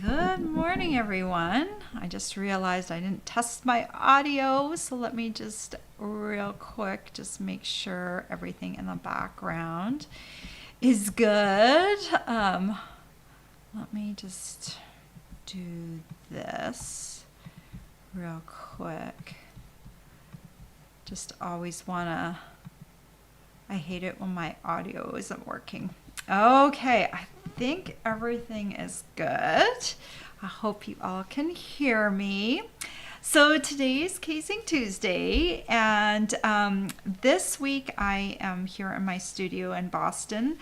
Good morning, everyone. I just realized I didn't test my audio, so let me just real quick just make sure everything in the background is good. Let me just do this real quick. Just always wanna, I hate it when my audio isn't working. Okay, I think everything is good. I hope you all can hear me. So today is Casing Tuesday, and this week I am here in my studio in Boston,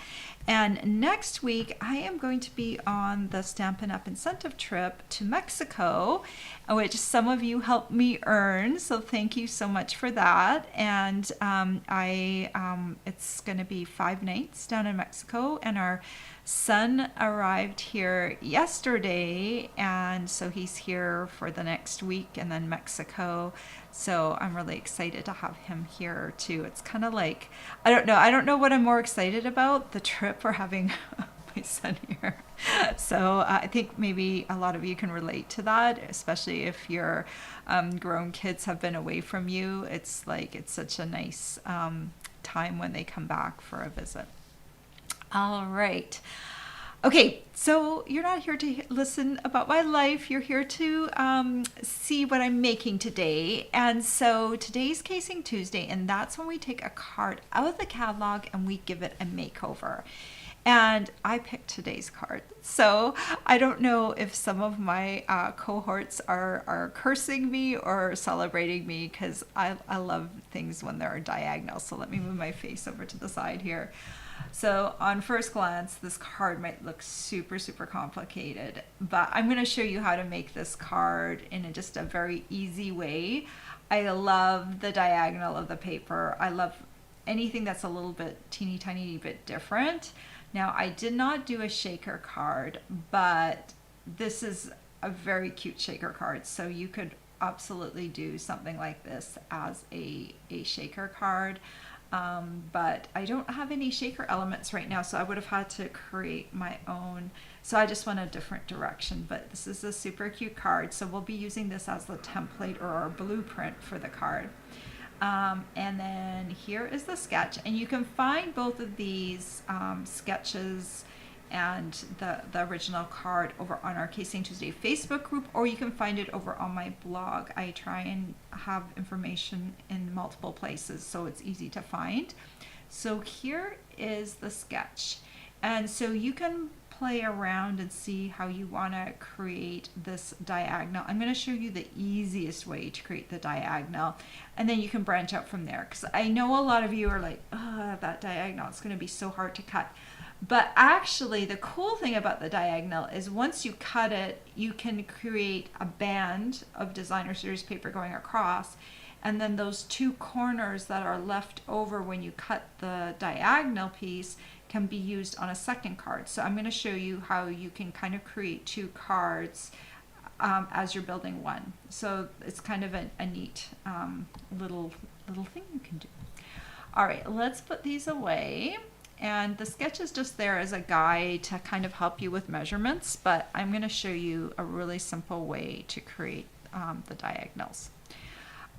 and next week I am going to be on the Stampin' Up! Incentive trip to Mexico, which some of you helped me earn, so thank you so much for that. And it's going to be 5 nights down in Mexico, and our son arrived here yesterday, and so he's here for the next week and then Mexico. So I'm really excited to have him here too. It's kind of like, I don't know what I'm more excited about, the trip or having my son here. So I think maybe a lot of you can relate to that, especially if your grown kids have been away from you. It's like, it's such a nice time when they come back for a visit. All right. Okay, so you're not here to listen about my life. You're here to see what I'm making today. And so today's Casing Tuesday, and that's when we take a card out of the catalog and we give it a makeover. And I picked today's card. So I don't know if some of my cohorts are cursing me or celebrating me, because I love things when they're diagonal. So let me move my face over to the side here. So on first glance, this card might look super, super complicated, but I'm going to show you how to make this card in just a very easy way. I love the diagonal of the paper. I love anything that's a little bit teeny tiny bit different. Now, I did not do a shaker card, but this is a very cute shaker card. So you could absolutely do something like this as a shaker card. But I don't have any shaker elements right now, so I would have had to create my own. So I just went a different direction, but this is a super cute card. So we'll be using this as the template or our blueprint for the card. And then here is the sketch, and you can find both of these sketches and the original card over on our Casing Tuesday Facebook group, or you can find it over on my blog. I try and have information in multiple places so it's easy to find. So here is the sketch, and so you can play around and see how you want to create this diagonal. I'm going to show you the easiest way to create the diagonal, and then you can branch out from there, because I know a lot of you are like, oh, that diagonal, it's going to be so hard to cut. But actually, the cool thing about the diagonal is once you cut it, you can create a band of designer series paper going across, and then those two corners that are left over when you cut the diagonal piece can be used on a second card. So I'm going to show you how you can kind of create two cards as you're building one. So it's kind of a neat little thing you can do. All right, let's put these away. And the sketch is just there as a guide to kind of help you with measurements, but I'm going to show you a really simple way to create the diagonals.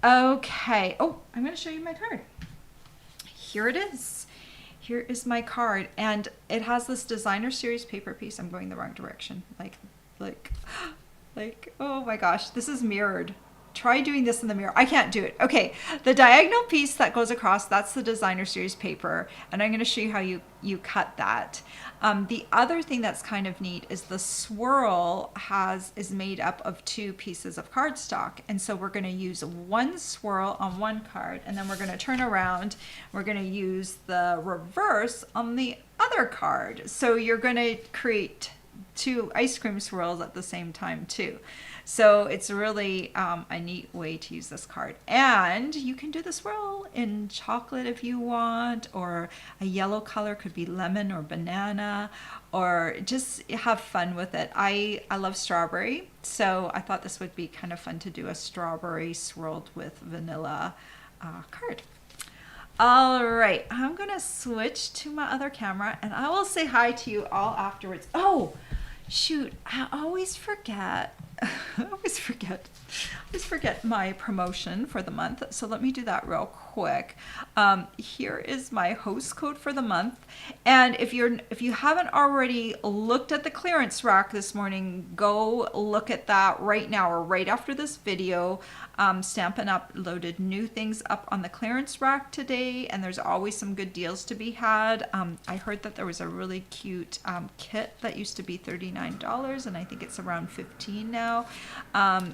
Okay, oh, I'm going to show you my card. Here it is. Here is my card, and it has this designer series paper piece. I'm going the wrong direction. Like, oh my gosh, this is mirrored. Try doing this in the mirror. I can't do it. Okay, the diagonal piece that goes across, that's the designer series paper, and I'm going to show you how you cut that. The other thing that's kind of neat is the swirl is made up of 2 pieces of cardstock, and so we're going to use one swirl on one card, and then we're going to turn around. We're going to use the reverse on the other card. So you're going to create 2 ice cream swirls at the same time too. So it's really a neat way to use this card. And you can do the swirl in chocolate if you want, or a yellow color could be lemon or banana, or just have fun with it. I love strawberry, so I thought this would be kind of fun to do a strawberry swirled with vanilla card. All right, I'm gonna switch to my other camera and I will say hi to you all afterwards. Oh, Shoot, I always forget. I always forget my promotion for the month. So let me do that real quick. Here is my host code for the month. And if you haven't already looked at the clearance rack this morning, go look at that right now or right after this video. Stampin' uploaded new things up on the clearance rack today, and there's always some good deals to be had. I heard that there was a really cute kit that used to be $39, and I think it's around $15 now.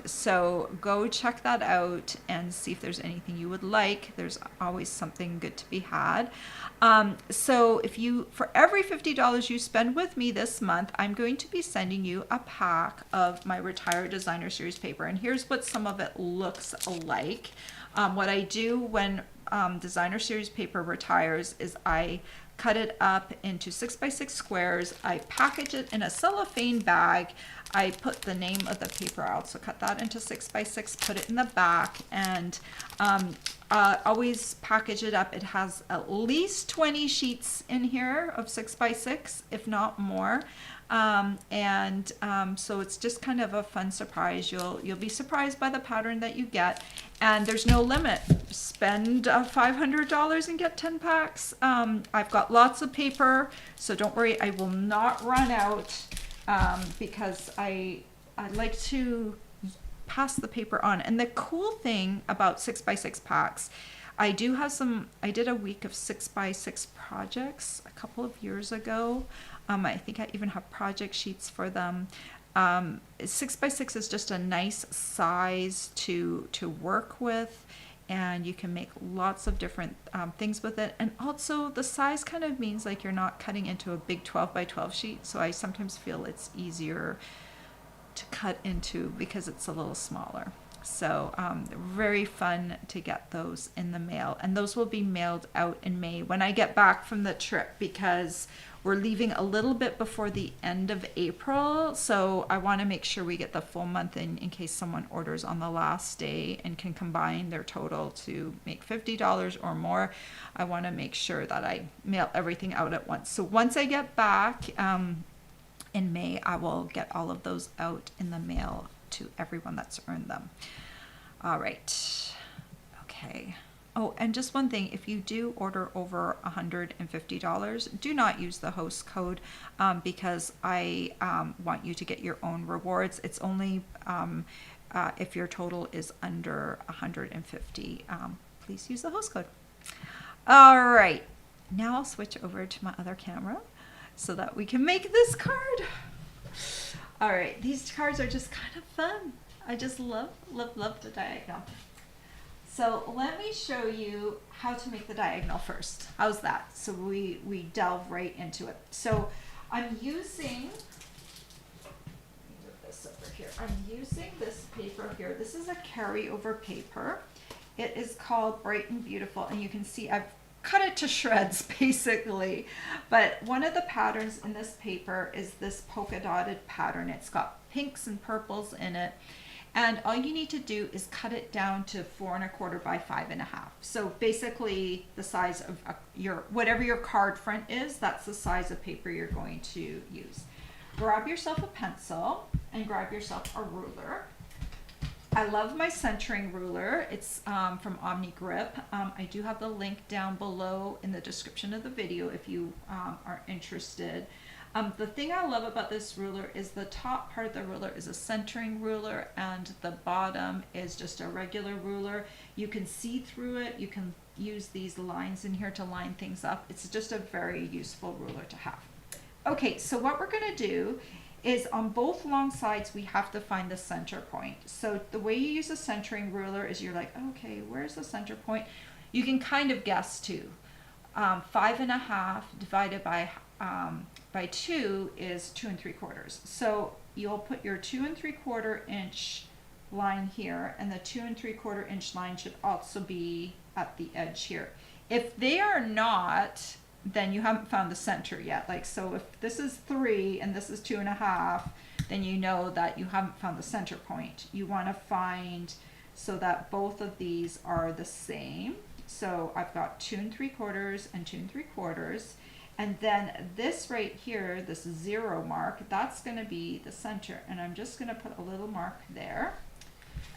So go check that out and see if there's anything you would like. There's always something good to be had. So for every $50 you spend with me this month, I'm going to be sending you a pack of my Retired Designer Series paper. And here's what some of it looks like. What I do when Designer Series paper retires is I cut it up into 6x6 squares. I package it in a cellophane bag. I put the name of the paper out. So cut that into 6x6, put it in the back, and always package it up. It has at least 20 sheets in here of 6x6, if not more. So it's just kind of a fun surprise. You'll be surprised by the pattern that you get, and there's no limit. Spend $500 and get 10 packs. I've got lots of paper, so don't worry, I will not run out, because I like to pass the paper on. And the cool thing about 6x6 packs, I did a week of 6x6 projects a couple of years ago. I think I even have project sheets for them. 6x6 is just a nice size to work with, and you can make lots of different things with it. And also the size kind of means like you're not cutting into a big 12x12 sheet. So I sometimes feel it's easier to cut into because it's a little smaller. So very fun to get those in the mail, and those will be mailed out in May when I get back from the trip, because we're leaving a little bit before the end of April. So I want to make sure we get the full month in case someone orders on the last day and can combine their total to make $50 or more. I want to make sure that I mail everything out at once. So once I get back in May, I will get all of those out in the mail to everyone that's earned them. All right. Okay. Oh, and just one thing, if you do order over $150, do not use the host code, because I want you to get your own rewards. It's only if your total is under $150. Please use the host code. All right. Now I'll switch over to my other camera so that we can make this card. All right, these cards are just kind of fun. I just love the diagonal. So let me show you how to make the diagonal first. How's that? So we delve right into it. So I'm using, move this over here. I'm using this paper here. This is a carryover paper. It is called Bright and Beautiful, and you can see I've cut it to shreds basically. But one of the patterns in this paper is this polka dotted pattern. It's got pinks and purples in it. And all you need to do is cut it down to 4 1/4 by 5 1/2. So basically the size of whatever your card front is, that's the size of paper you're going to use. Grab yourself a pencil and grab yourself a ruler. I love my centering ruler. It's from Omni Grip. I do have the link down below in the description of the video if you are interested. The thing I love about this ruler is the top part of the ruler is a centering ruler, and the bottom is just a regular ruler. You can see through it. You can use these lines in here to line things up. It's just a very useful ruler to have. Okay, so what we're going to do is on both long sides we have to find the center point. So the way you use a centering ruler is you're like, okay, where's the center point? You can kind of guess too. 5 1/2 divided by 2 is 2 3/4. So you'll put your 2 3/4 inch line here, and the 2 3/4 inch line should also be at the edge here. If they are not, then you haven't found the center yet. Like, so if this is 3 and this is 2 1/2, then you know that you haven't found the center point. You want to find so that both of these are the same. So I've got 2 3/4 and 2 3/4, And then this right here, this 0 mark, that's going to be the center. And I'm just going to put a little mark there.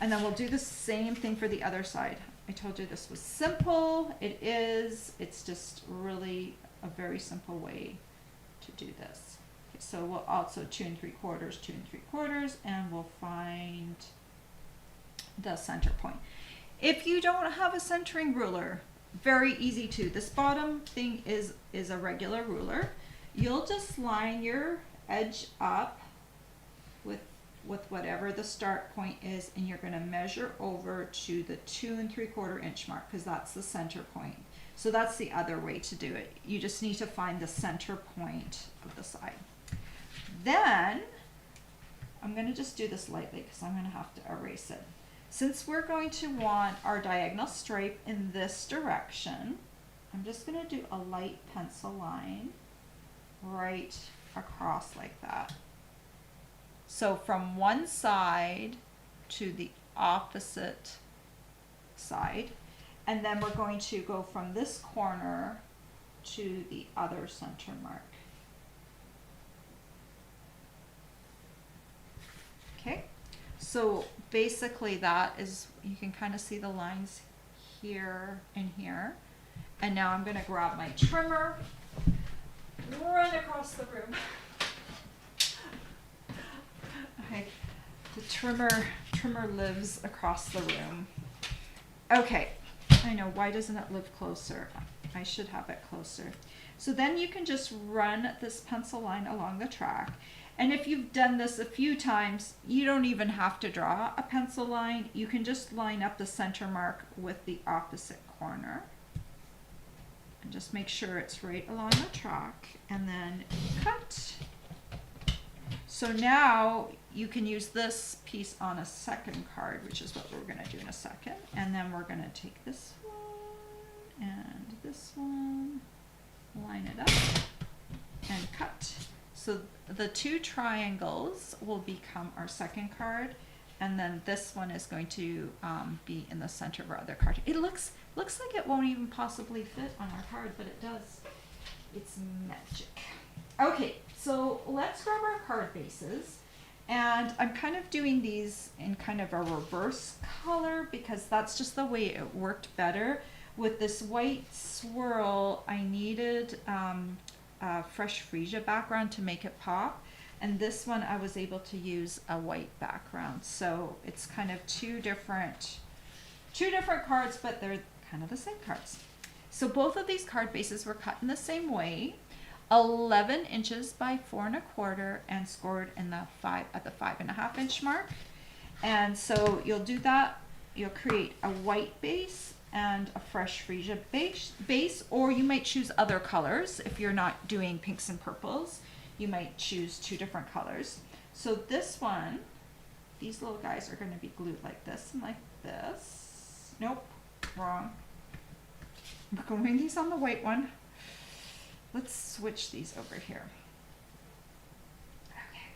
And then we'll do the same thing for the other side. I told you this was simple. It is. It's just really a very simple way to do this. Okay, so we'll also 2 3/4, 2 3/4, and we'll find the center point. If you don't have a centering ruler, very easy too. This bottom thing is a regular ruler. You'll just line your edge up with whatever the start point is, and you're going to measure over to the 2 3/4 inch mark, because that's the center point. So that's the other way to do it. You just need to find the center point of the side. Then I'm going to just do this lightly because I'm going to have to erase it. Since we're going to want our diagonal stripe in this direction, I'm just going to do a light pencil line right across like that. So from one side to the opposite side, and then we're going to go from this corner to the other center mark. Okay, so basically that is, you can kind of see the lines here and here. And now I'm going to grab my trimmer, run across the room. Okay, the trimmer lives across the room. Okay, I know, why doesn't it live closer? I should have it closer. So then you can just run this pencil line along the track. And if you've done this a few times, you don't even have to draw a pencil line. You can just line up the center mark with the opposite corner. And just make sure it's right along the track, and then cut. So now you can use this piece on a second card, which is what we're going to do in a second. And then we're going to take this one and this one, line it up, and cut. So the 2 triangles will become our second card, and then this one is going to be in the center of our other card. It looks like it won't even possibly fit on our card, but it does. It's magic. Okay, so let's grab our card bases, and I'm kind of doing these in kind of a reverse color because that's just the way it worked better. With this white swirl, I needed a fresh freesia background to make it pop, and this one I was able to use a white background. So it's kind of two different cards, but they're kind of the same cards. So both of these card bases were cut in the same way, 11 inches by 4 1/4, and scored in the at the 5.5 inch mark. And so you'll do that. You'll create a white base and a fresh freesia base, or you might choose other colors. If you're not doing pinks and purples, you might choose 2 different colors. So this one, these little guys are going to be glued like this and like this. Nope, wrong. We're gluing these on the white one. Let's switch these over here. Okay.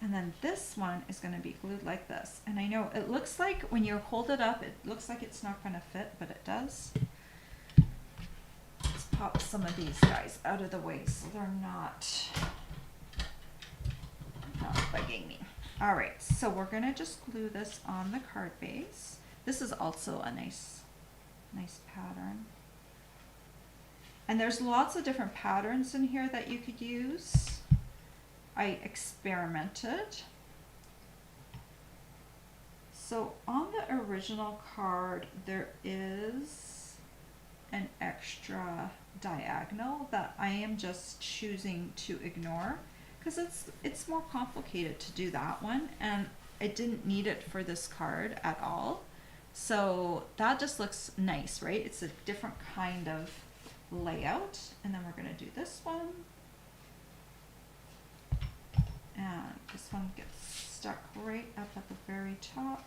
And then this one is going to be glued like this. And I know it looks like when you hold it up, it looks like it's not going to fit, but it does. Let's pop some of these guys out of the way so they're not bugging me. All right, so we're going to just glue this on the card base. This is also a nice pattern. And there's lots of different patterns in here that you could use. I experimented. So on the original card, there is an extra diagonal that I am just choosing to ignore because it's more complicated to do that one, and I didn't need it for this card at all. So that just looks nice, right? It's a different kind of layout. And then we're going to do this one. And this one gets stuck right up at the very top.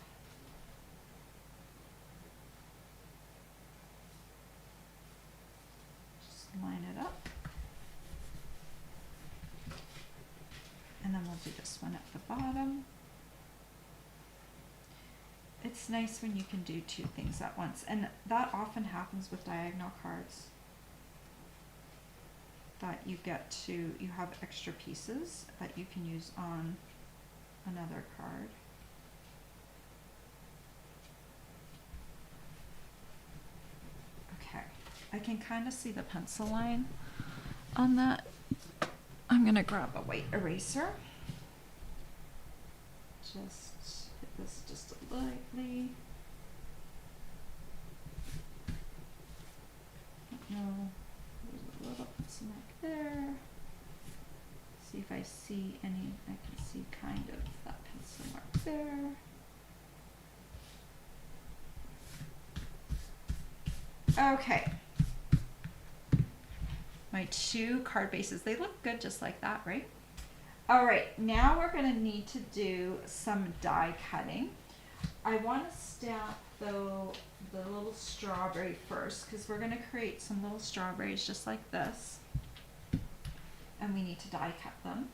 Just line it up. And then we'll do this one at the bottom. It's nice when you can do 2 things at once, and that often happens with diagonal cards. that you get to, you have extra pieces that you can use on another card. Okay, I can kind of see the pencil line on that. I'm gonna grab a white eraser. Just hit this just lightly. No, there's a little pencil mark there. See if I see any, I can see kind of that pencil mark there. Okay. My two card bases, they look good just like that, right? All right, now we're gonna need to do some die cutting. I want to stamp though the little strawberry first because we're gonna create some little strawberries just like this. And we need to die cut them.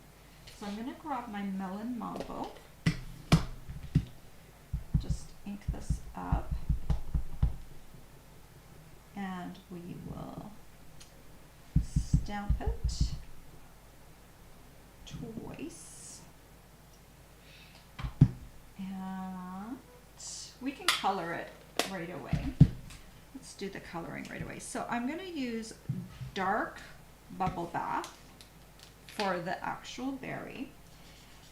So I'm gonna grab my Melon Mambo. Just ink this up. And we will stamp it twice. And we can color it right away. Let's do the coloring right away. So I'm going to use dark Bubble Bath for the actual berry.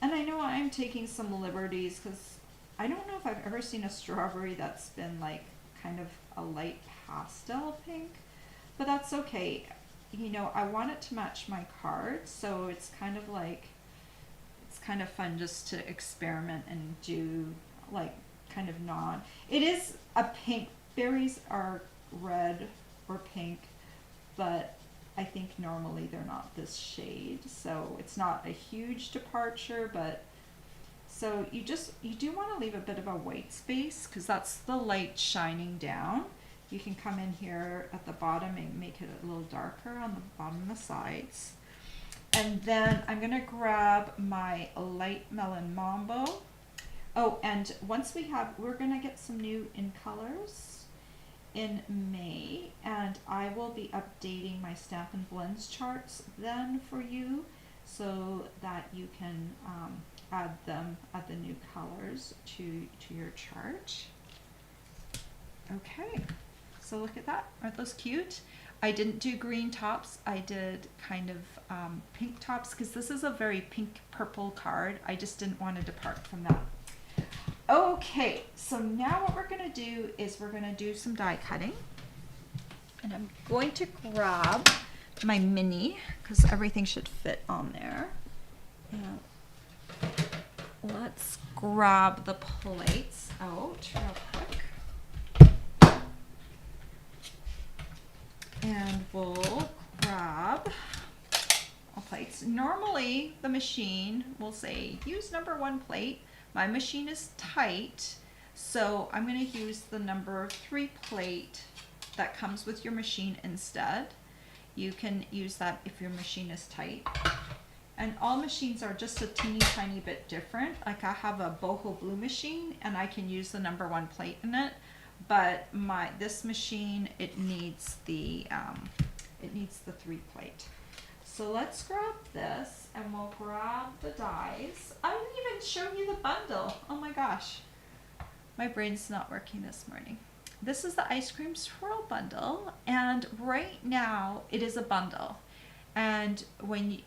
And I know I'm taking some liberties because I don't know if I've ever seen a strawberry that's been like kind of a light pastel pink, but that's okay. You know, I want it to match my card, so it's kind of like, it's kind of fun just to experiment and do like kind of non. It is a pink, berries are red or pink, but I think normally they're not this shade, so it's not a huge departure, but so you do want to leave a bit of a white space because that's the light shining down. You can come in here at the bottom and make it a little darker on the bottom and the sides. And then I'm gonna grab my light Melon Mambo. Oh, and once we're gonna get some new in colors in May, and I will be updating my Stampin Blends charts then for you so that you can add the new colors to your chart. Okay. So look at that, aren't those cute? I didn't do green tops, I did kind of pink tops because this is a very pink purple card. I just didn't want to depart from that. Okay, so now what we're gonna do is we're gonna do some die cutting. And I'm going to grab my mini because everything should fit on there. And let's grab the plates out real quick. And we'll grab our plates. Normally the machine will say use number 1 plate. My machine is tight, so I'm going to use the number 3 plate that comes with your machine instead. You can use that if your machine is tight. And all machines are just a teeny tiny bit different. Like I have a boho blue machine and I can use the number 1 plate in it. But this machine, it needs the 3 plate. So let's grab this and we'll grab the dies. I didn't even show you the bundle. Oh my gosh, my brain's not working this morning. This is the ice cream swirl bundle, and right now it is a bundle. And when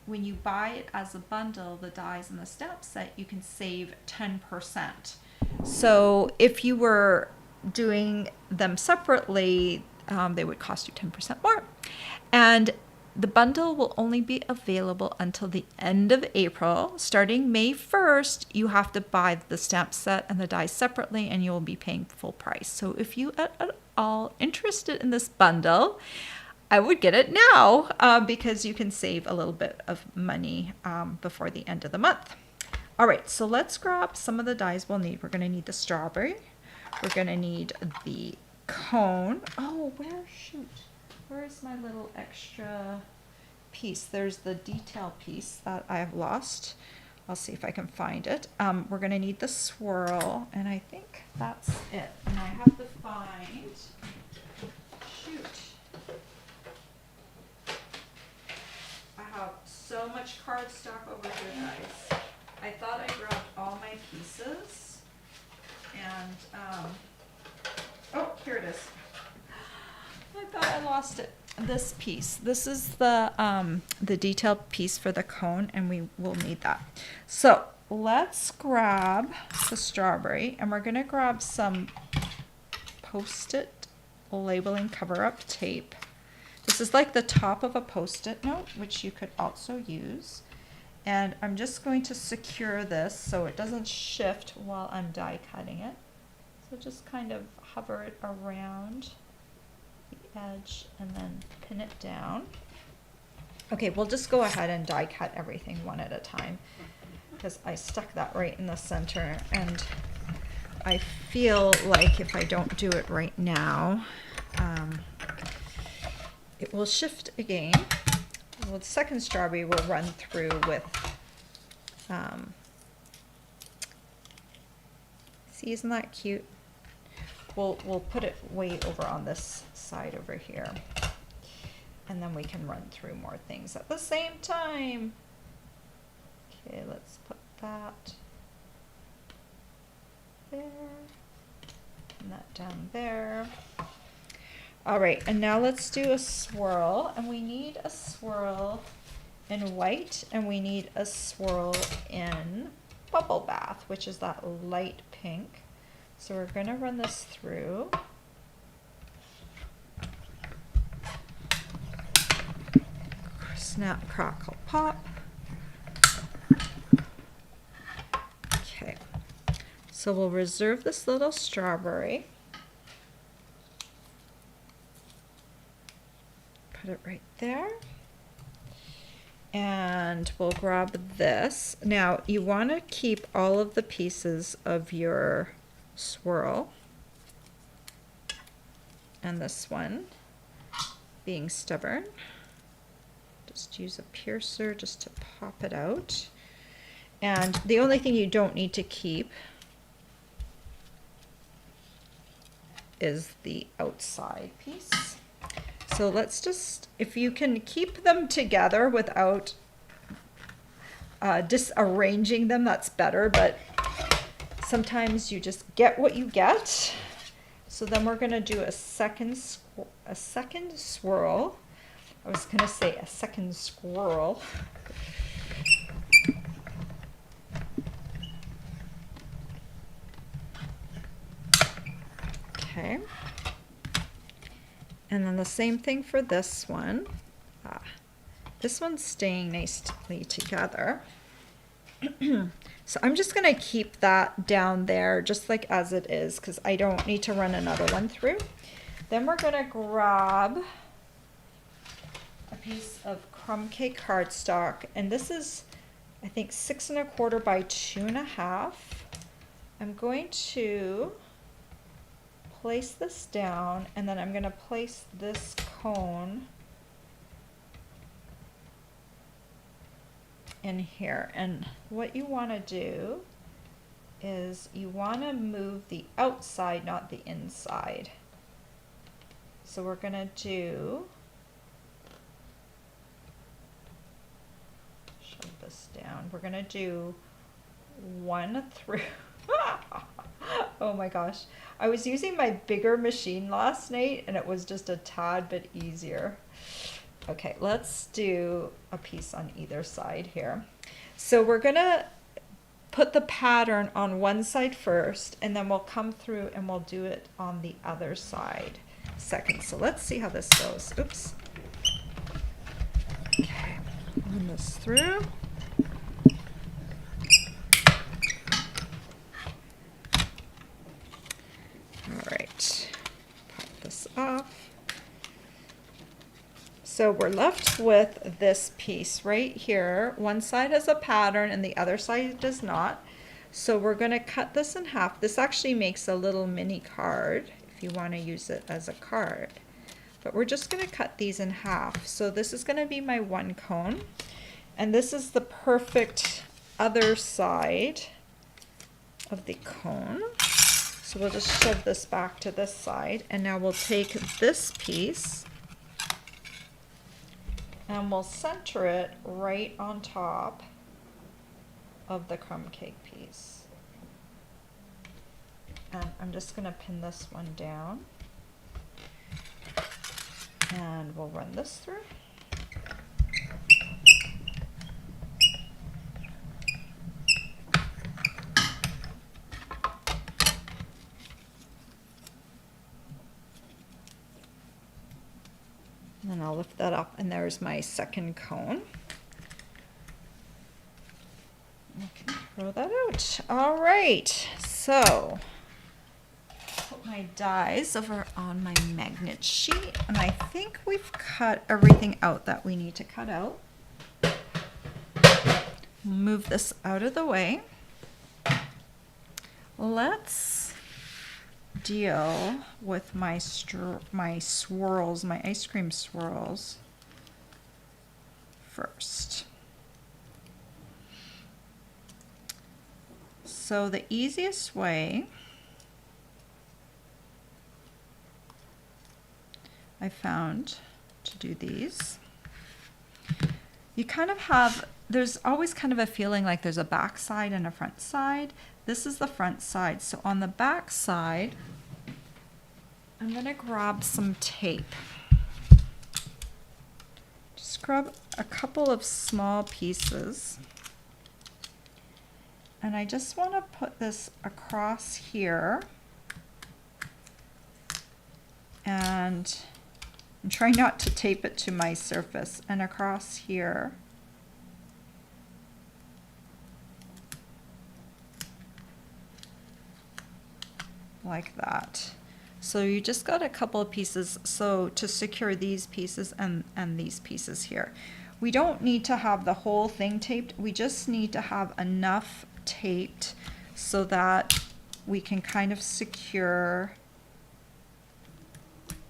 you buy it as a bundle, the dies and the stamp set, you can save 10%. So if you were doing them separately, they would cost you 10% more. And the bundle will only be available until the end of April. Starting May 1st, you have to buy the stamp set and the dies separately, and you will be paying full price. So if you are at all interested in this bundle, I would get it now because you can save a little bit of money before the end of the month. All right, so let's grab some of the dies we'll need. We're going to need the strawberry. We're going to need the cone. Oh, where's my little extra piece? There's the detail piece that I've lost. I'll see if I can find it. We're going to need the swirl, and I think that's it. And I have to find, so much cardstock over here, guys. I thought I grabbed all my pieces, and oh, here it is. I thought I lost it. This piece. This is the detailed piece for the cone, and we will need that. So let's grab the strawberry, and we're gonna grab some Post-it labeling cover-up tape. This is like the top of a Post-it note, which you could also use. And I'm just going to secure this so it doesn't shift while I'm die cutting it. So just kind of hover it around the edge and then pin it down. Okay, we'll just go ahead and die cut everything one at a time, because I stuck that right in the center, and I feel like if I don't do it right now, it will shift again. Well, the second strawberry will run through with, see, isn't that cute? We'll put it way over on this side over here, and then we can run through more things at the same time. Okay, let's put that there, and that down there. All right, and now let's do a swirl, and we need a swirl in white, and we need a swirl in Bubble Bath, which is that light pink. So we're gonna run this through. Snap, crackle, pop. Okay, so we'll reserve this little strawberry. Put it right there. And we'll grab this. Now you want to keep all of the pieces of your swirl, and this one being stubborn. Just use a piercer just to pop it out. And the only thing you don't need to keep is the outside piece. So let's just, if you can keep them together without disarranging them, that's better, but sometimes you just get what you get. So then we're gonna do a second swirl. I was gonna say a second squirrel. Okay. And then the same thing for this one. This one's staying nicely together. So I'm just going to keep that down there just like as it is, because I don't need to run another one through. Then we're going to grab a piece of crumb cake cardstock, and this is, I think, 6 1/4 by 2 1/2. I'm going to place this down, and then I'm going to place this cone in here. And what you want to do is you want to move the outside, not the inside. So we're going to do, shove this down, we're going to do 1 through oh my gosh, I was using my bigger machine last night and it was just a tad bit easier. Okay, let's do a piece on either side here. So we're gonna put the pattern on one side first, and then we'll come through and we'll do it on the other side second. So let's see how this goes. Oops. Okay, run this through. All right, pop this off. So we're left with this piece right here. One side has a pattern and the other side does not. So we're going to cut this in half. This actually makes a little mini card if you want to use it as a card. But we're just going to cut these in half. So this is going to be my one cone. And this is the perfect other side of the cone. So we'll just shove this back to this side. And now we'll take this piece And we'll center it right on top of the crumb cake piece. And I'm just going to pin this one down. And we'll run this through. And then I'll lift that up, and there's my second cone. Okay, throw that out. All right, so put my dies over on my magnet sheet, and I think we've cut everything out that we need to cut out. Move this out of the way. Let's deal with my swirls, my ice cream swirls first. So the easiest way I found to do these, you kind of have, there's always kind of a feeling like there's a back side and a front side. This is the front side. So on the back side, I'm going to grab some tape. Just grab a couple of small pieces. And I just want to put this across here. And I'm trying not to tape it to my surface, and across here. Like that. So you just got a couple of pieces so to secure these pieces and these pieces here. We don't need to have the whole thing taped. We just need to have enough taped so that we can kind of secure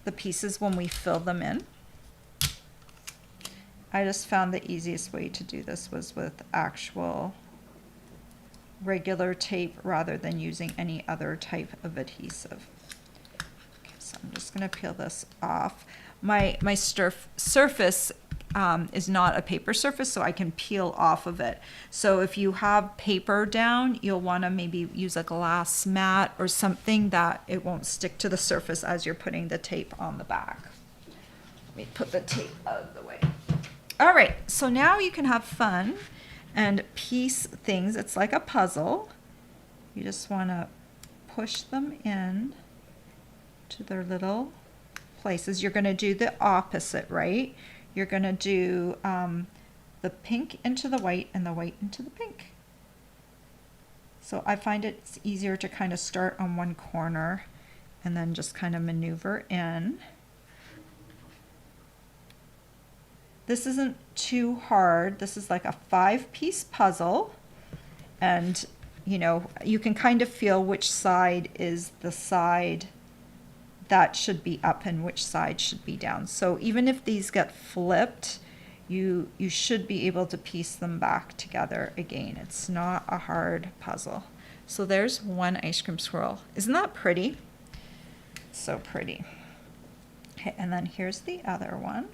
the pieces when we fill them in. I just found the easiest way to do this was with actual regular tape rather than using any other type of adhesive. Okay, so I'm just going to peel this off. My surface is not a paper surface, so I can peel off of it. So if you have paper down, you'll want to maybe use a glass mat or something that it won't stick to the surface as you're putting the tape on the back. Let me put the tape out of the way. All right, so now you can have fun and piece things. It's like a puzzle. You just want to push them in to their little places. You're going to do the opposite, right? You're going to do the pink into the white and the white into the pink. So I find it's easier to kind of start on one corner and then just kind of maneuver in. This isn't too hard. This is like a 5-piece puzzle, and you know, you can kind of feel which side is the side that should be up and which side should be down. So even if these get flipped, you should be able to piece them back together again. It's not a hard puzzle. So there's one ice cream swirl. Isn't that pretty? So pretty. Okay, and then here's the other one.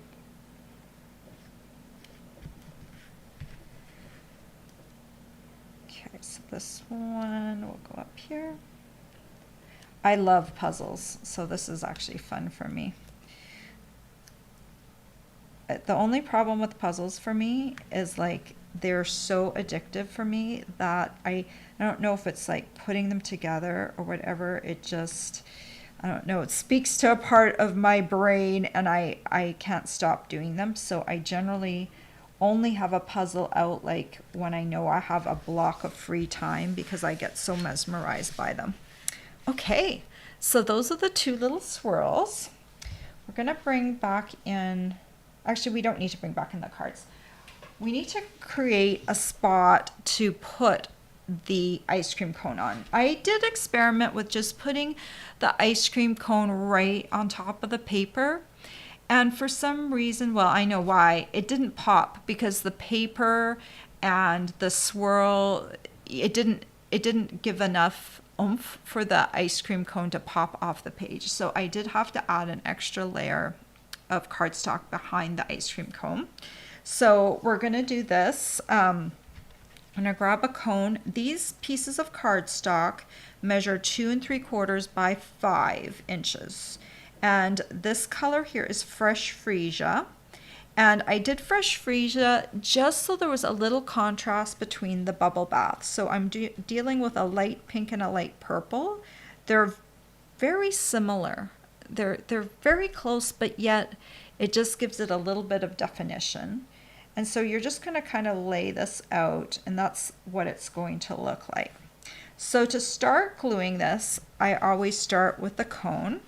Okay, so this one will go up here. I love puzzles, so this is actually fun for me. The only problem with puzzles for me is like they're so addictive for me that I don't know if it's like putting them together or whatever. It just, I don't know, it speaks to a part of my brain, and I can't stop doing them. So I generally only have a puzzle out like when I know I have a block of free time, because I get so mesmerized by them. Okay, so those are the two little swirls. We're gonna bring back in, actually we don't need to bring back in the cards. We need to create a spot to put the ice cream cone on. I did experiment with just putting the ice cream cone right on top of the paper. And for some reason, well, I know why, it didn't pop, because the paper and the swirl, it didn't give enough oomph for the ice cream cone to pop off the page. So I did have to add an extra layer of cardstock behind the ice cream cone. So we're going to do this. I'm going to grab a cone. These pieces of cardstock measure 2 3/4 by 5 inches. And this color here is Fresh Freesia. And I did Fresh Freesia just so there was a little contrast between the bubble baths. So I'm dealing with a light pink and a light purple. They're very similar. They're very close, but yet it just gives it a little bit of definition. And so you're just going to kind of lay this out, and that's what it's going to look like. So to start gluing this, I always start with the cone,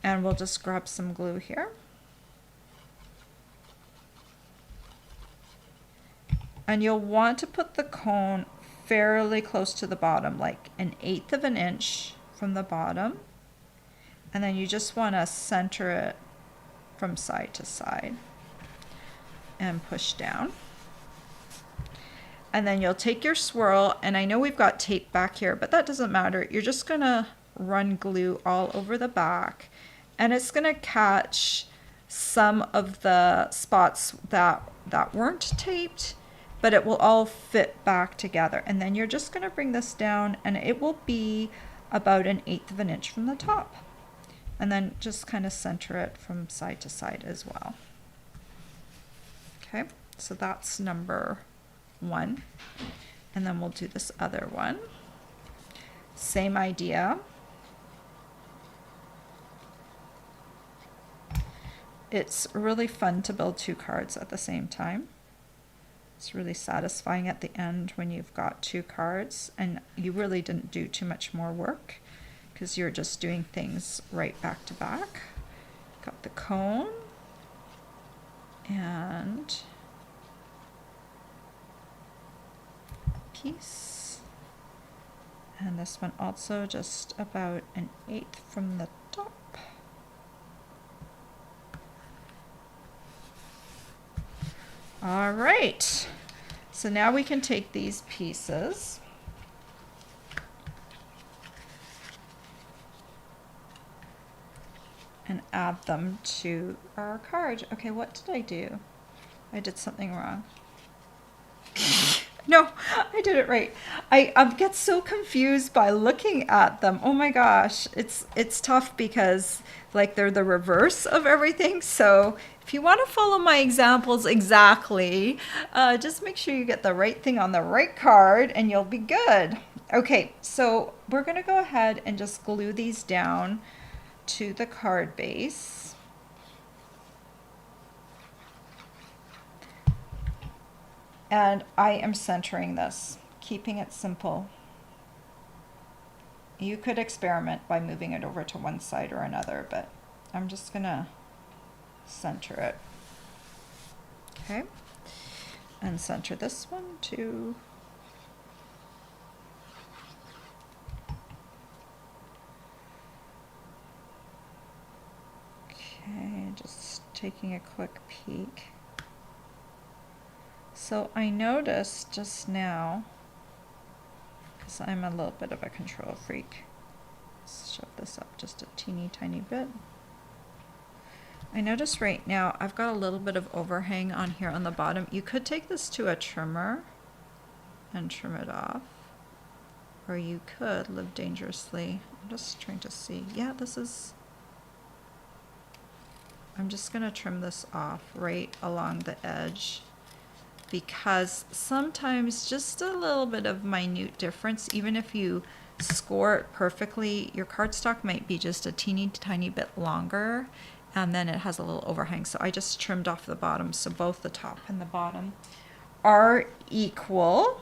and we'll just grab some glue here. And you'll want to put the cone fairly close to the bottom, like 1/8 of an inch from the bottom. And then you just want to center it from side to side and push down. And then you'll take your swirl, and I know we've got tape back here, but that doesn't matter. You're just going to run glue all over the back, and it's going to catch some of the spots that weren't taped, but it will all fit back together. And then you're just going to bring this down, and it will be about 1/8 of an inch from the top. And then just kind of center it from side to side as well. Okay, so that's number 1. And then we'll do this other one. Same idea. It's really fun to build 2 cards at the same time. It's really satisfying at the end when you've got 2 cards and you really didn't do too much more work because you're just doing things right back to back. Got the cone and piece, and this one also just about 1/8 from the top. All right, so now we can take these pieces and add them to our card. Okay, what did I do? I did something wrong. No, I did it right. I get so confused by looking at them. Oh my gosh, it's tough because like they're the reverse of everything. So if you want to follow my examples exactly, just make sure you get the right thing on the right card and you'll be good. Okay, so we're going to go ahead and just glue these down to the card base. And I am centering this, keeping it simple. You could experiment by moving it over to one side or another, but I'm just gonna center it. Okay, and center this one too. Okay, just taking a quick peek. So I noticed just now, because I'm a little bit of a control freak, let's shove this up just a teeny tiny bit. I notice right now I've got a little bit of overhang on here on the bottom. You could take this to a trimmer and trim it off, or you could live dangerously. I'm just trying to see. Yeah, this is, I'm just going to trim this off right along the edge, because sometimes just a little bit of minute difference, even if you score it perfectly, your cardstock might be just a teeny tiny bit longer, and then it has a little overhang. So I just trimmed off the bottom, so both the top and the bottom are equal.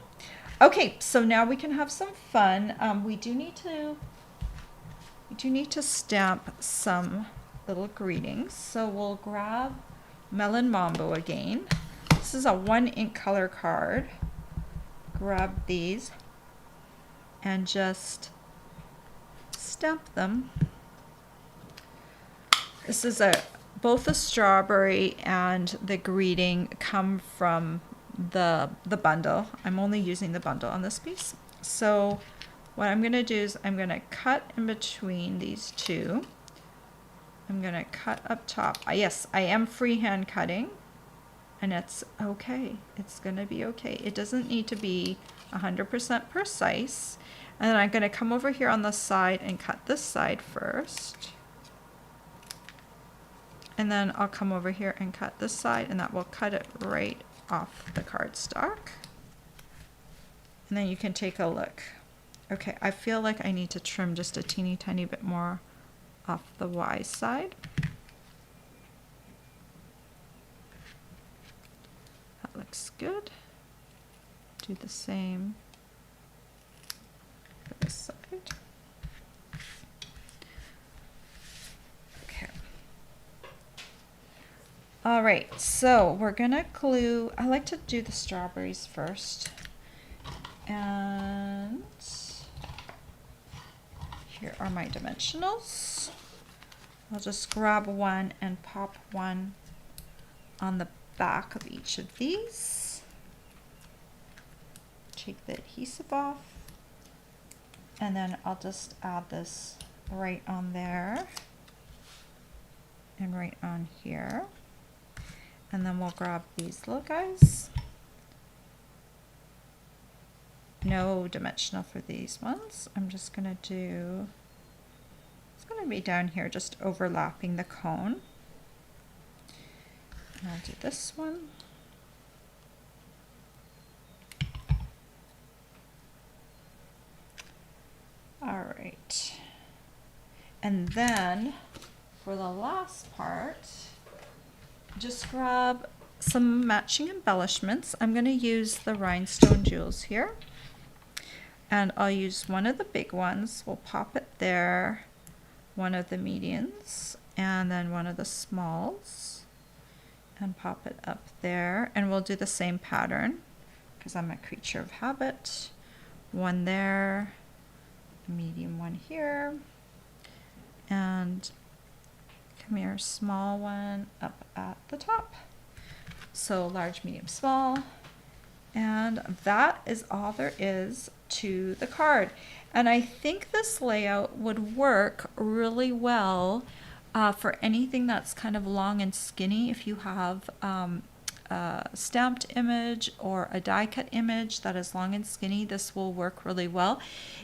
Okay, so now we can have some fun. We do need to stamp some little greetings. So we'll grab Melon Mambo again. This is a 1 ink color card. Grab these and just stamp them. This is both the strawberry and the greeting come from the bundle. I'm only using the bundle on this piece. So what I'm going to do is I'm going to cut in between these two I'm gonna cut up top. Yes, I am freehand cutting, and it's okay. It's gonna be okay. It doesn't need to be 100% precise. And then I'm gonna come over here on the side and cut this side first. And then I'll come over here and cut this side, and that will cut it right off the cardstock. And then you can take a look. Okay, I feel like I need to trim just a teeny tiny bit more off the Y side. That looks good. Do the same for this side. Okay. All right, so we're gonna glue, I like to do the strawberries first. And here are my dimensionals. I'll just grab one and pop one on the back of each of these. Take the adhesive off, and then I'll just add this right on there and right on here. And then we'll grab these little guys. No dimensional for these ones. I'm just gonna do, it's gonna be down here, just overlapping the cone. And I'll do this one. All right. And then for the last part, just grab some matching embellishments. I'm gonna use the rhinestone jewels here. And I'll use one of the big ones. We'll pop it there, one of the mediums, and then one of the smalls, and pop it up there. And we'll do the same pattern because I'm a creature of habit. One there, a medium one here, and come here, small one up at the top. So large, medium, small. And that is all there is to the card. And I think this layout would work really well for anything that's kind of long and skinny. If you have a stamped image or a die cut image that is long and skinny, this will work really well.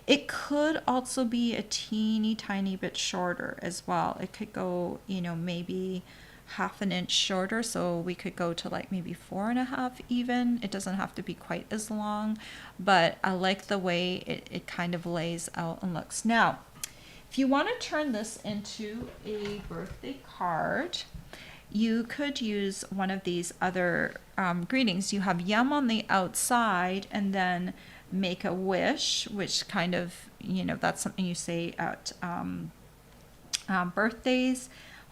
It could also be a teeny tiny bit shorter as well. It could go, you know, maybe half an inch shorter, so we could go to like maybe 4.5 even. It doesn't have to be quite as long, but I like the way it kind of lays out and looks. Now, if you want to turn this into a birthday card, you could use one of these other greetings. You have yum on the outside, and then make a wish, which kind of, you know, that's something you say at birthdays.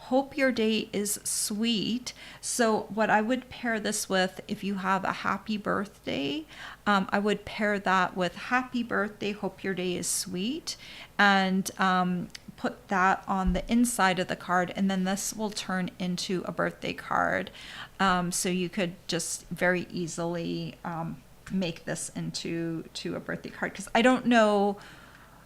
Hope your day is sweet. So what I would pair this with, if you have a happy birthday, I would pair that with happy birthday, hope your day is sweet, and put that on the inside of the card, and then this will turn into a birthday card. So you could just very easily make this into a birthday card, because I don't know,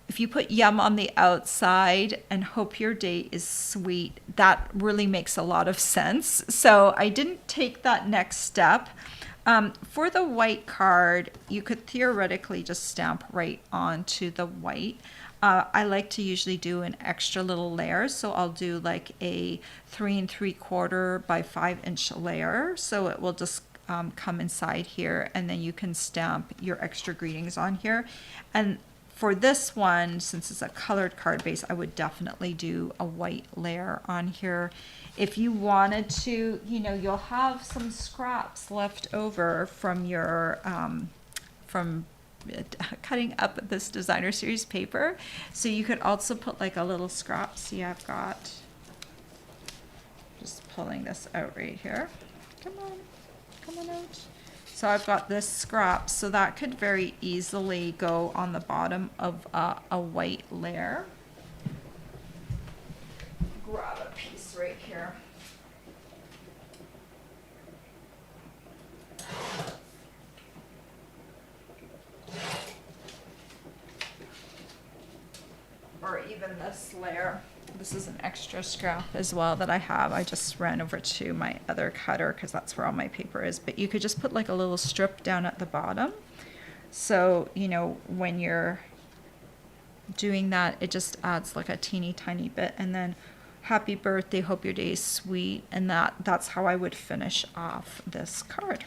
if you put yum on the outside and hope your day is sweet, that really makes a lot of sense. So I didn't take that next step. For the white card, you could theoretically just stamp right onto the white. I like to usually do an extra little layer, so I'll do like a 3 3/4 by 5 inch layer. So it will just come inside here, and then you can stamp your extra greetings on here. And for this one, since it's a colored card base, I would definitely do a white layer on here. If you wanted to, you know, you'll have some scraps left over from your, from cutting up this designer series paper. So you could also put like a little scrap. See, I've got, just pulling this out right here. Come on out. So I've got this scrap, so that could very easily go on the bottom of a white layer. Grab a piece right here. Or even this layer This is an extra scrap as well that I have. I just ran over to my other cutter because that's where all my paper is. But you could just put like a little strip down at the bottom. So, you know, when you're doing that, it just adds like a teeny tiny bit. And then happy birthday, hope your day is sweet. And that's how I would finish off this card.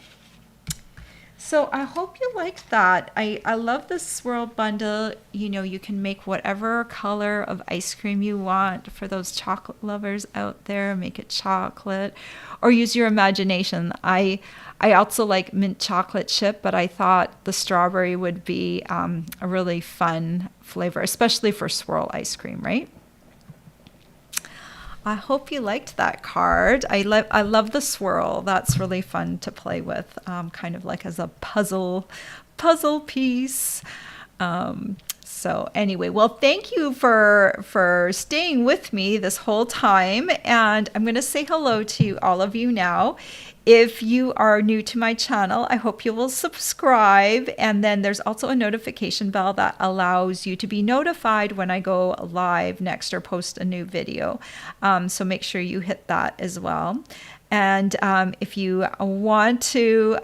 So I hope you liked that. I love the swirl bundle. You know, you can make whatever color of ice cream you want for those chocolate lovers out there. Make it chocolate or use your imagination. I also like mint chocolate chip, but I thought the strawberry would be a really fun flavor, especially for swirl ice cream, right? I hope you liked that card. I love the swirl. That's really fun to play with, kind of like as a puzzle piece. So anyway, well, thank you for staying with me this whole time, and I'm going to say hello to all of you now. If you are new to my channel, I hope you will subscribe, and then there's also a notification bell that allows you to be notified when I go live next or post a new video. So make sure you hit that as well. And if you want to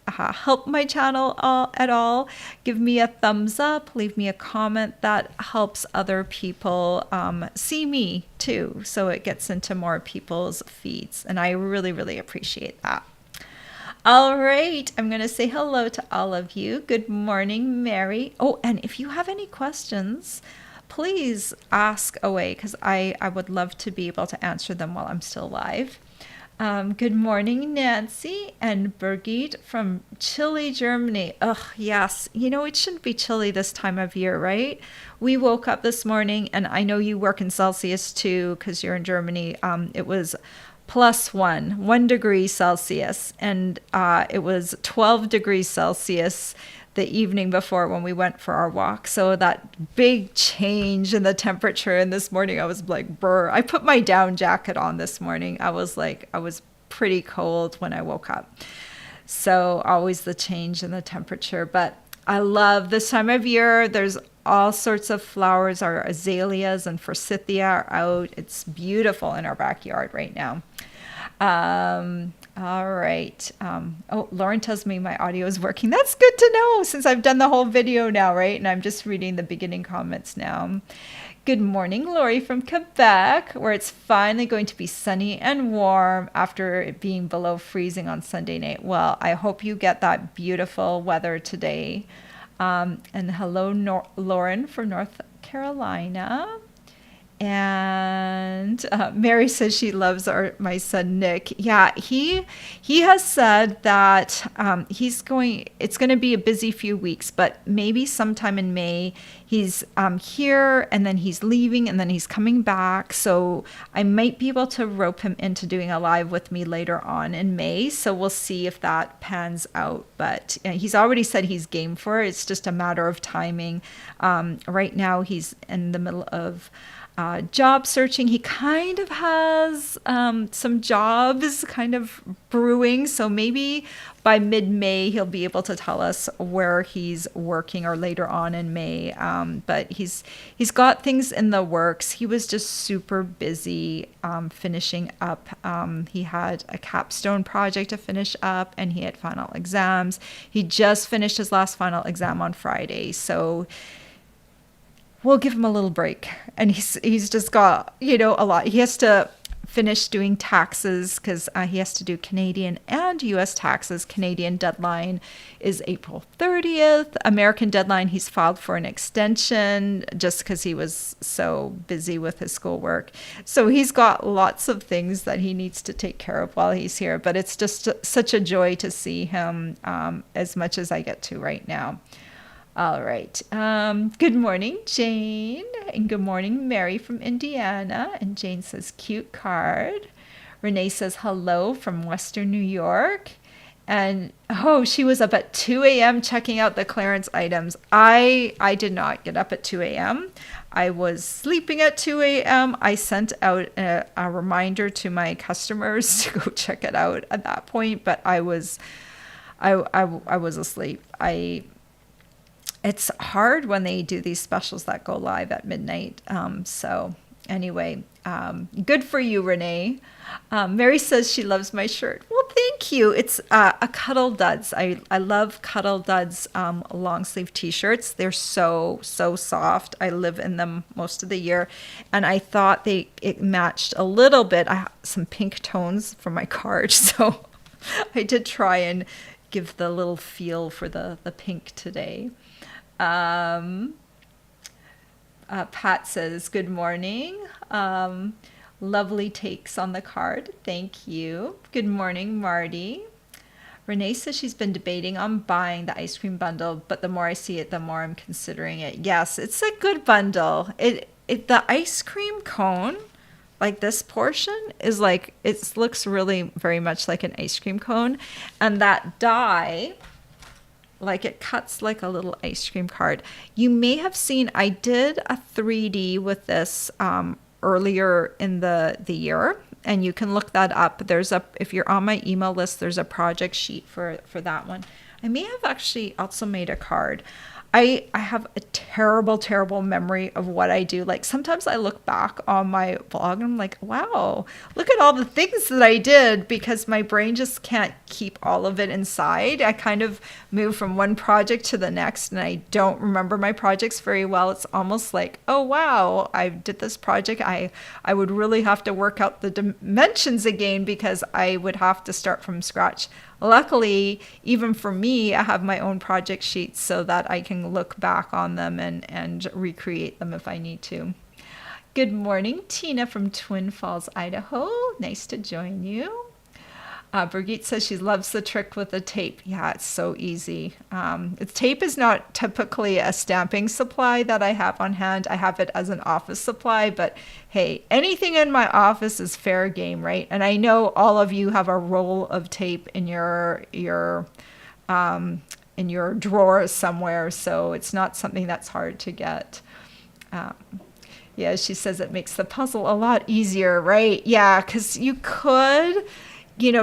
help my channel at all, give me a thumbs up, leave me a comment. That helps other people see me too, so it gets into more people's feeds. And I really, really appreciate that. All right, I'm going to say hello to all of you. Good morning, Mary. Oh, and if you have any questions, please ask away, because I would love to be able to answer them while I'm still live. Good morning, Nancy and Birgit from chilly Germany. Ugh, yes. You know, it shouldn't be chilly this time of year, right? We woke up this morning, and I know you work in Celsius too, because you're in Germany. It was +1 degree Celsius, and it was 12 degrees Celsius the evening before when we went for our walk. So that big change in the temperature, and this morning I was like, brr. I put my down jacket on this morning. I was pretty cold when I woke up. So always the change in the temperature. But I love this time of year. There's all sorts of flowers. Our azaleas and forsythia are out. It's beautiful in our backyard right now. All right. Oh, Lauren tells me my audio is working. That's good to know, since I've done the whole video now, right? And I'm just reading the beginning comments now. Good morning, Lori from Quebec, where it's finally going to be sunny and warm after it being below freezing on Sunday night. Well, I hope you get that beautiful weather today. And hello, Lauren from North Carolina. And Mary says she loves my son Nick. Yeah, he has said that it's going to be a busy few weeks, but maybe sometime in May he's here, and then he's leaving, and then he's coming back. So I might be able to rope him into doing a live with me later on in May. So we'll see if that pans out. But he's already said he's game for it. It's just a matter of timing. Right now he's in the middle of job searching. He kind of has some jobs kind of brewing, so maybe by mid-May he'll be able to tell us where he's working, or later on in May. But he's got things in the works. He was just super busy finishing up. He had a capstone project to finish up, and he had final exams. He just finished his last final exam on Friday, so we'll give him a little break. And he's just got, a lot. He has to finish doing taxes, because he has to do Canadian and U.S. taxes. Canadian deadline is April 30th. American deadline, he's filed for an extension just because he was so busy with his schoolwork. So he's got lots of things that he needs to take care of while he's here. But it's just such a joy to see him, as much as I get to right now. All right. Good morning, Jane. And good morning, Mary from Indiana. And Jane says, cute card. Renee says, hello from Western New York. And, she was up at 2 a.m. checking out the clearance items. I did not get up at 2 a.m. I was sleeping at 2 a.m. I sent out a reminder to my customers to go check it out at that point, but I was asleep. It's hard when they do these specials that go live at midnight. So anyway, good for you, Renee. Mary says she loves my shirt. Well, thank you. It's a Cuddle Duds. I love Cuddle Duds long sleeve t-shirts. They're so soft. I live in them most of the year, and I thought it matched a little bit. I have some pink tones for my card, so I did try and give the little feel for the pink today. Pat says, good morning. Lovely takes on the card. Thank you. Good morning, Marty. Renee says she's been debating on buying the ice cream bundle, but the more I see it, the more I'm considering it. Yes, it's a good bundle. The ice cream cone, like this portion, is like, it looks really very much like an ice cream cone. And that die, like it cuts like a little ice cream card. You may have seen I did a 3D with this earlier in the year, and you can look that up. If you're on my email list, there's a project sheet for that one. I may have actually also made a card. I have a terrible memory of what I do. Like sometimes I look back on my blog and I'm like, wow, look at all the things that I did, because my brain just can't keep all of it inside. I kind of move from one project to the next and I don't remember my projects very well. It's almost like, oh, wow, I did this project. I would really have to work out the dimensions again because I would have to start from scratch. Luckily, even for me, I have my own project sheets so that I can look back on them and recreate them if I need to. Good morning, Tina from Twin Falls, Idaho. Nice to join you. Brigitte says she loves the trick with the tape. Yeah, it's so easy. Tape is not typically a stamping supply that I have on hand. I have it as an office supply, but hey, anything in my office is fair game, right? And I know all of you have a roll of tape in your drawer somewhere, so it's not something that's hard to get. Yeah, she says it makes the puzzle a lot easier, right? Yeah, because you could,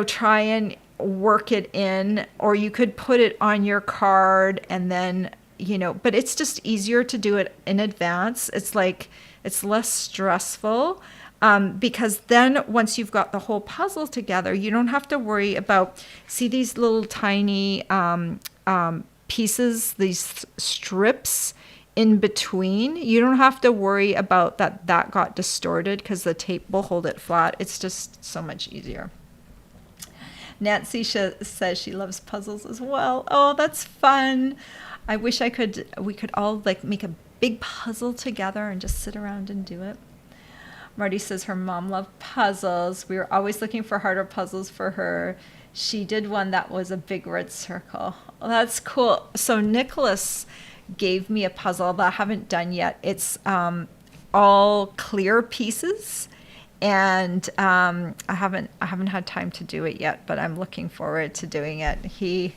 try and work it in, or you could put it on your card and then, but it's just easier to do it in advance. It's like, it's less stressful because then once you've got the whole puzzle together, you don't have to worry about, see these little tiny pieces, these strips in between. You don't have to worry about that got distorted because the tape will hold it flat. It's just so much easier. Nancy says she loves puzzles as well. Oh, that's fun. I wish we could all like make a big puzzle together and just sit around and do it. Marty says her mom loved puzzles. We were always looking for harder puzzles for her. She did one that was a big red circle. Well, that's cool. So Nicholas gave me a puzzle that I haven't done yet. It's all clear pieces. And I haven't had time to do it yet, but I'm looking forward to doing it. He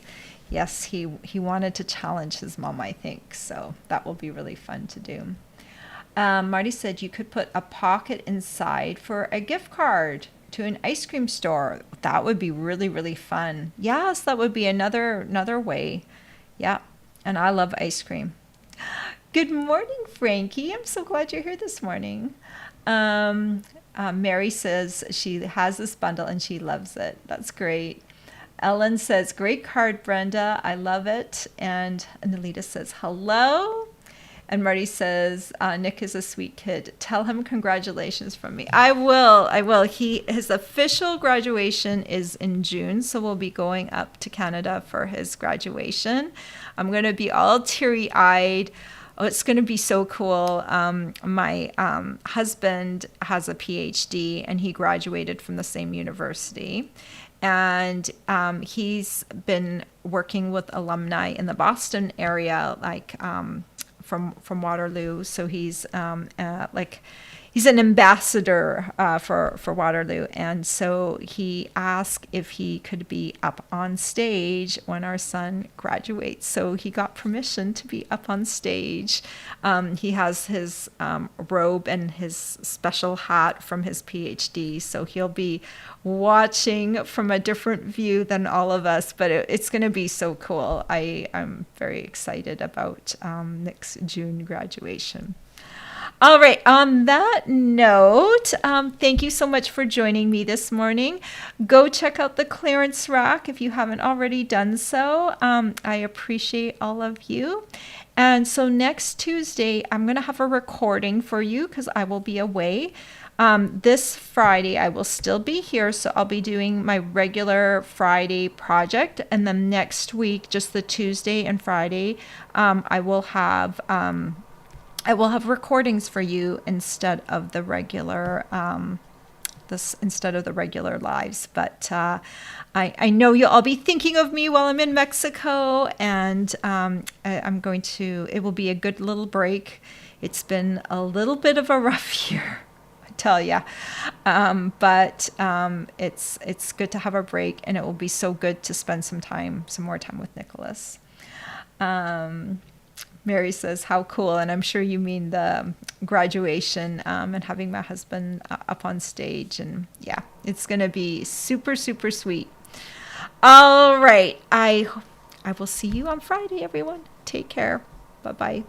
wanted to challenge his mom, I think, so that will be really fun to do. Marty said you could put a pocket inside for a gift card to an ice cream store. That would be really, really fun. Yes, that would be another way. Yeah, and I love ice cream. Good morning, Frankie. I'm so glad you're here this morning. Mary says she has this bundle and she loves it. That's great. Ellen says, great card, Brenda. I love it. And Nalita says, hello. And Marty says, Nick is a sweet kid. Tell him congratulations from me. I will. His official graduation is in June, so we'll be going up to Canada for his graduation. I'm going to be all teary-eyed. Oh, it's going to be so cool. My husband has a PhD, and he graduated from the same university. And he's been working with alumni in the Boston area, like from Waterloo. So he's he's an ambassador for Waterloo. And so he asked if he could be up on stage when our son graduates. So he got permission to be up on stage. He has his robe and his special hat from his PhD. So he'll be watching from a different view than all of us, but it's going to be so cool. I'm very excited about Nick's June graduation. All right. On that note, thank you so much for joining me this morning. Go check out the clearance rack if you haven't already done so. I appreciate all of you. And so next Tuesday, I'm going to have a recording for you because I will be away. This Friday, I will still be here, so I'll be doing my regular Friday project. And then next week, just the Tuesday and Friday, I will have recordings for you instead of the regular lives. But I know you'll all be thinking of me while I'm in Mexico, and it will be a good little break. It's been a little bit of a rough year, I tell ya. But it's good to have a break, and it will be so good to spend some more time with Nicholas. Mary says, how cool. And I'm sure you mean the graduation and having my husband up on stage. And yeah, it's going to be super, super sweet. All right. I will see you on Friday, everyone. Take care. Bye-bye.